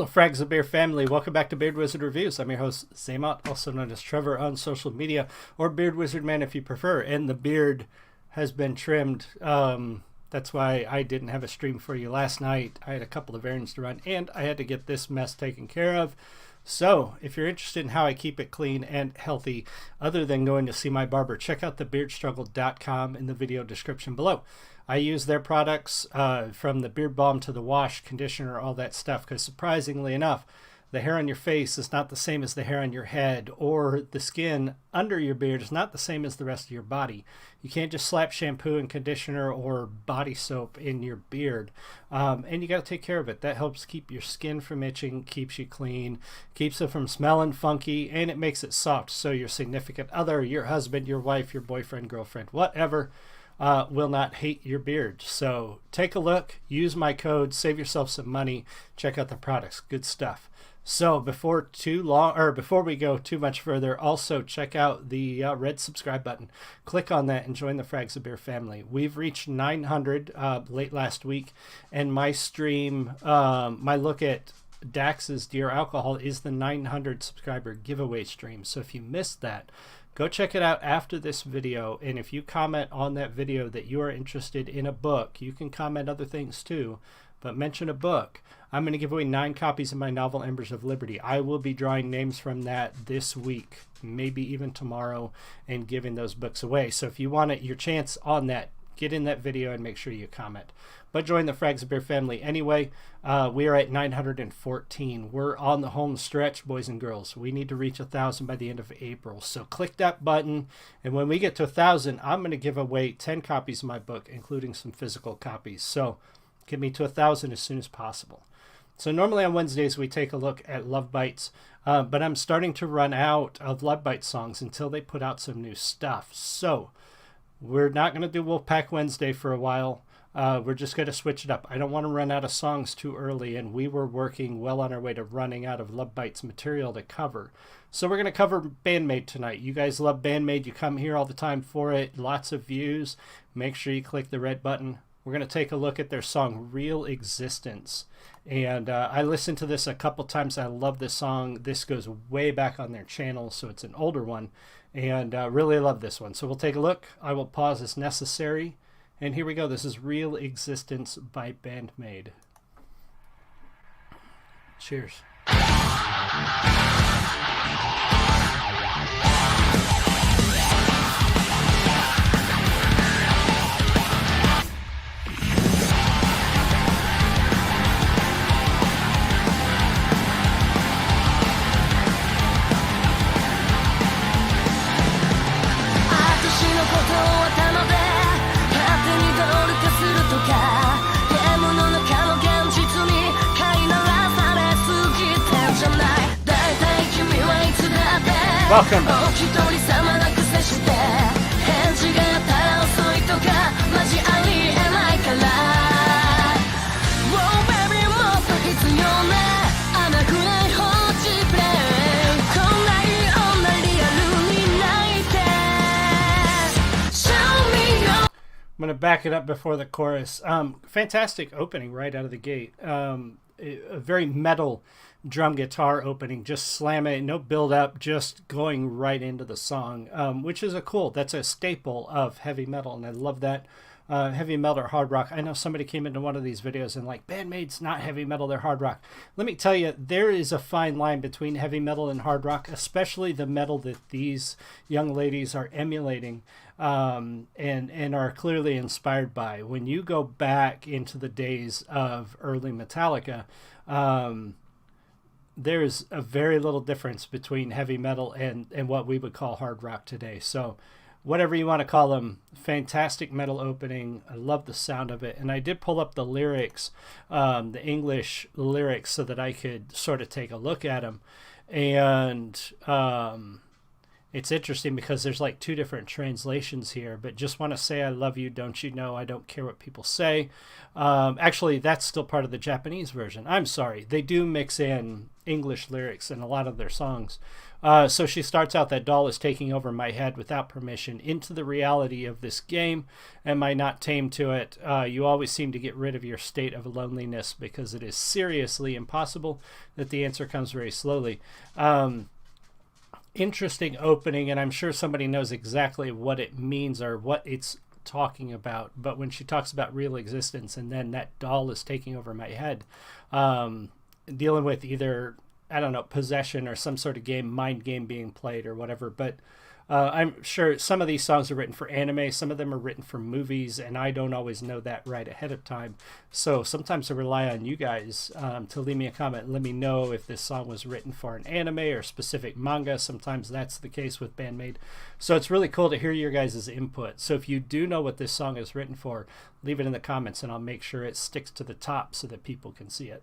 Hello, Frags of Beer family. Welcome back to Beard Wizard Reviews. I'm your host, Zaymot, also known as Trevor on social media, or Beard Wizard Man if you prefer. And the beard has been trimmed. That's why I didn't have a stream for you last night. I had a couple of errands to run, and I had to get this mess taken care of. So, if you're interested in how I keep it clean and healthy, other than going to see my barber, check out thebeardstruggle.com in the video description below. I use their products from the beard balm to the wash, conditioner, all that stuff, because surprisingly enough, the hair on your face is not the same as the hair on your head, or the skin under your beard is not the same as the rest of your body. You can't just slap shampoo and conditioner or body soap in your beard, and you got to take care of it. That helps keep your skin from itching, keeps you clean, keeps it from smelling funky, and it makes it soft so your significant other, your husband, your wife, your boyfriend, girlfriend, whatever, will not hate your beard. So take a look, use my code, save yourself some money, check out the products. Good stuff. So before we go too much further, also check out the red subscribe button. Click on that and join the Frags of Beer family. We've reached 900 late last week, and my stream, my look at Dax's Dear Alcohol is the 900 subscriber giveaway stream. So if you missed that, go check it out after this video, and if you comment on that video that you are interested in a book, you can comment other things too, but mention a book. I'm going to give away 9 copies of my novel Embers of Liberty. I will be drawing names from that this week, maybe even tomorrow, and giving those books away. So if you want your chance on that, get in that video and make sure you comment. But join the Frags of Beer family anyway. We are at 914. We're on the home stretch, boys and girls. We need to reach 1,000 by the end of April. So click that button, and when we get to 1,000, I'm going to give away 10 copies of my book, including some physical copies. So get me to 1,000 as soon as possible. So normally on Wednesdays we take a look at Love Bites, but I'm starting to run out of Love Bite songs until they put out some new stuff. So we're not going to do Wolfpack Wednesday for a while. We're just going to switch it up. I don't want to run out of songs too early, and we were working well on our way to running out of Love Bites material to cover. So we're going to cover Maid tonight. You guys love Maid. You come here all the time for it. Lots of views. Make sure you click the red button. We're going to take a look at their song Real Existence. And I listened to this a couple times. I love this song. This goes way back on their channel, so it's an older one. And really love this one. So we'll take a look. I will pause as necessary. And here we go. This is Real Existence by Maid. Cheers. Welcome. I'm going to back it up before the chorus. Fantastic opening right out of the gate. A very metal drum guitar opening, just slam it, no build up, just going right into the song, which is that's a staple of heavy metal, and I love that. Heavy metal or hard rock. I know somebody came into one of these videos and like, Maid's not heavy metal, they're hard rock. Let me tell you, there is a fine line between heavy metal and hard rock, especially the metal that these young ladies are emulating and are clearly inspired by. When you go back into the days of early Metallica, there's a very little difference between heavy metal and what we would call hard rock today. So whatever you want to call them, fantastic metal opening. I love the sound of it. And I did pull up the lyrics, the English lyrics, so that I could sort of take a look at them. And it's interesting because there's like 2 different translations here, but just want to say I love you, don't you know, I don't care what people say. Actually, that's still part of the Japanese version. I'm sorry. They do mix in English lyrics in a lot of their songs. So she starts out, that doll is taking over my head without permission into the reality of this game. Am I not tame to it? You always seem to get rid of your state of loneliness because it is seriously impossible that the answer comes very slowly. Interesting opening, and I'm sure somebody knows exactly what it means or what it's talking about. But when she talks about real existence and then that doll is taking over my head, dealing with either, I don't know, possession or some sort of game, mind game being played or whatever. But I'm sure some of these songs are written for anime. Some of them are written for movies, and I don't always know that right ahead of time. So sometimes I rely on you guys to leave me a comment and let me know if this song was written for an anime or specific manga. Sometimes that's the case with band Maid. So it's really cool to hear your guys' input. So if you do know what this song is written for, leave it in the comments, and I'll make sure it sticks to the top so that people can see it.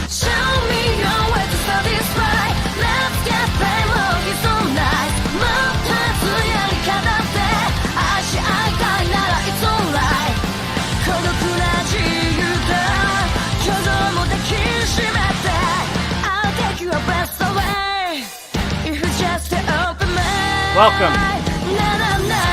Show me your way to satisfy. Let's get paid, love is so nice. もっと熱いやり方で愛し合いたいなら It's alright. 孤独な自由だ虚像も抱きしめて I'll take your best away if you just open my Welcome. Na na na.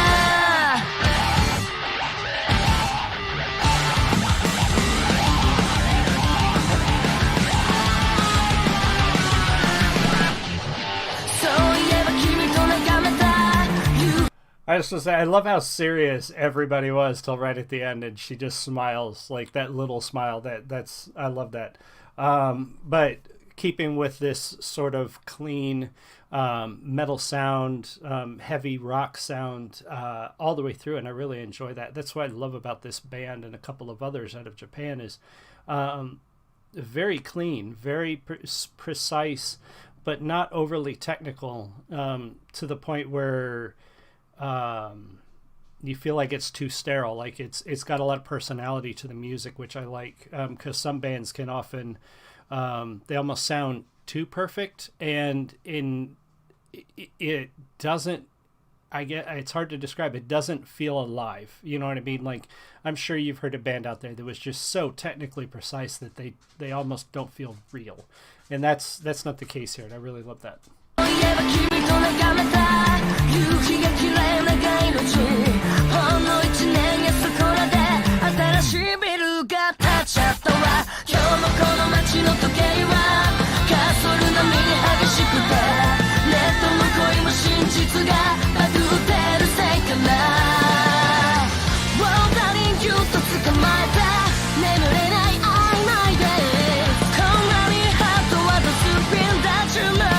I just want to say, I love how serious everybody was till right at the end, and she just smiles, like that little smile. That's I love that. But keeping with this sort of clean metal sound, heavy rock sound all the way through, and I really enjoy that. That's what I love about this band and a couple of others out of Japan is very clean, very precise, but not overly technical to the point where you feel like it's too sterile. Like it's got a lot of personality to the music, which I like, because some bands can often they almost sound too perfect, and it doesn't. It's hard to describe. It doesn't feel alive. You know what I mean? Like, I'm sure you've heard a band out there that was just so technically precise that they almost don't feel real, and that's not the case here. And I really love that. 夕日が綺麗な街路地ほんの一年やそこらで新しいビルが建ちゃったわ今日もこの街の時計はガソル並みに激しくてネットの恋も真実がバグってるせいかなウォーダリンギュッと捕まえて眠れない曖昧でこんなにハートはドスピンだちゅうの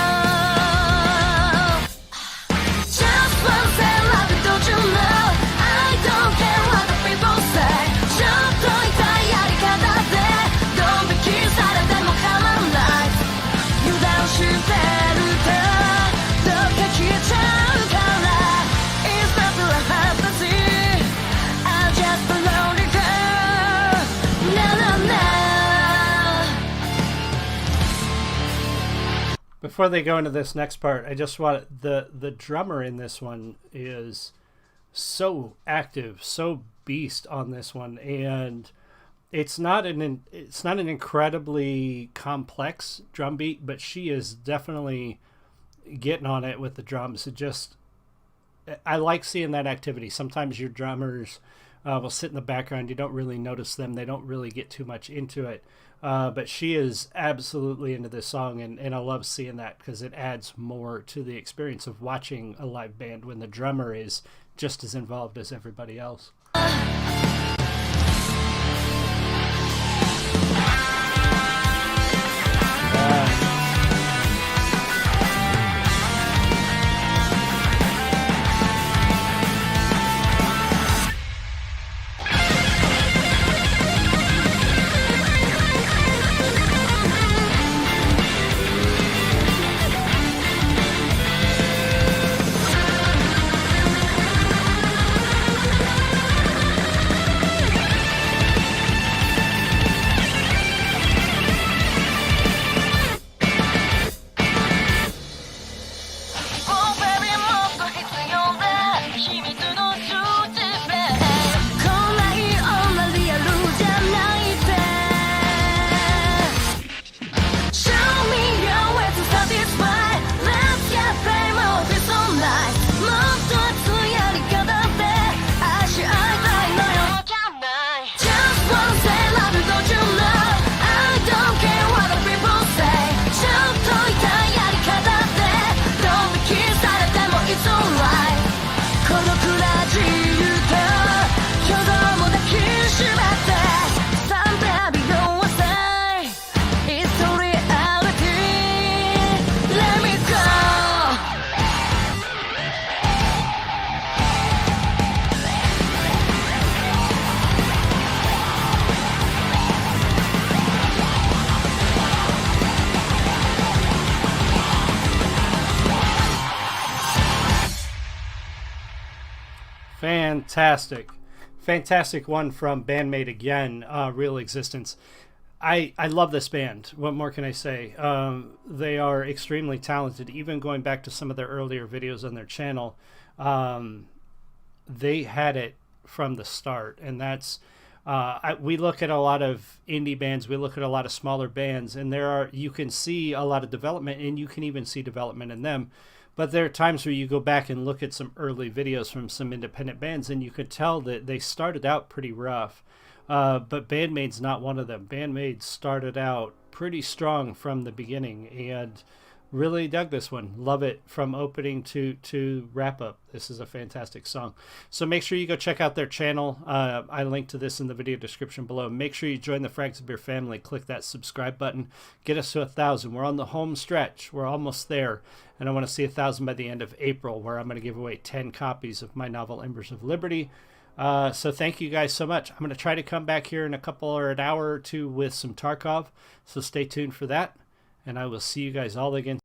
Before they go into this next part, I just want the drummer in this one is so active, so beast on this one, and it's not an incredibly complex drum beat, but she is definitely getting on it with the drums. I like seeing that activity. Sometimes your drummers will sit in the background. You don't really notice them. They don't really get too much into it. But she is absolutely into this song, and I love seeing that because it adds more to the experience of watching a live band when the drummer is just as involved as everybody else. Fantastic. Fantastic one from Bandmate again, Real Existence. I love this band. What more can I say? They are extremely talented. Even going back to some of their earlier videos on their channel, they had it from the start. And that's, we look at a lot of indie bands, we look at a lot of smaller bands, and you can see a lot of development, and you can even see development in them. But there are times where you go back and look at some early videos from some independent bands, and you could tell that they started out pretty rough. But Bandmaid's not one of them. Bandmaid started out pretty strong from the beginning, and really dug this one. Love it from opening to wrap up. This is a fantastic song. So make sure you go check out their channel. I link to this in the video description below. Make sure you join the Frags of Beer family. Click that subscribe button. Get us to 1,000. We're on the home stretch. We're almost there. And I want to see 1,000 by the end of April, where I'm going to give away 10 copies of my novel Embers of Liberty. So thank you guys so much. I'm going to try to come back here in a couple or an hour or two with some Tarkov. So stay tuned for that. And I will see you guys all again